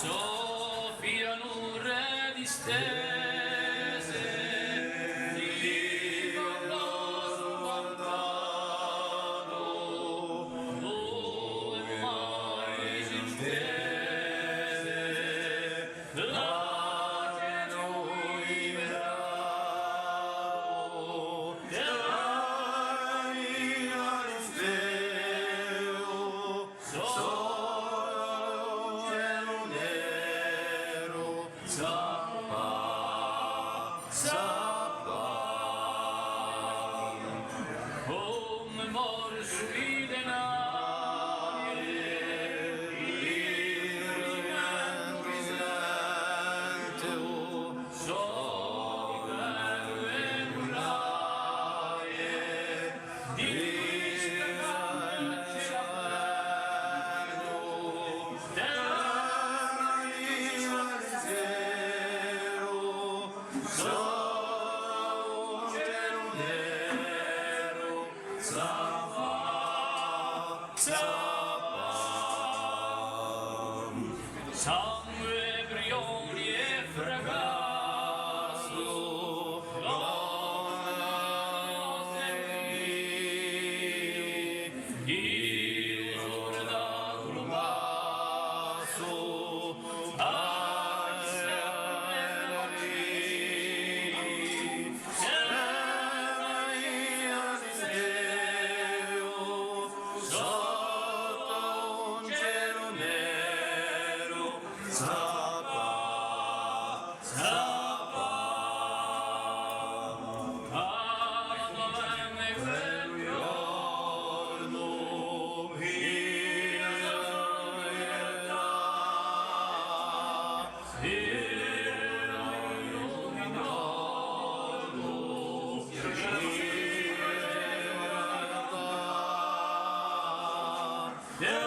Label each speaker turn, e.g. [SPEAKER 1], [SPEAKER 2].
[SPEAKER 1] soffiano re distese, viva lontano, dove mai si intese, là che noi verramo, come mor sui denari, il presente, sono e muraie, di scaccarci la perdo, terra mia zero, sono cielo nero, sangue, brioni e fracasso, il giornato basso, yeah.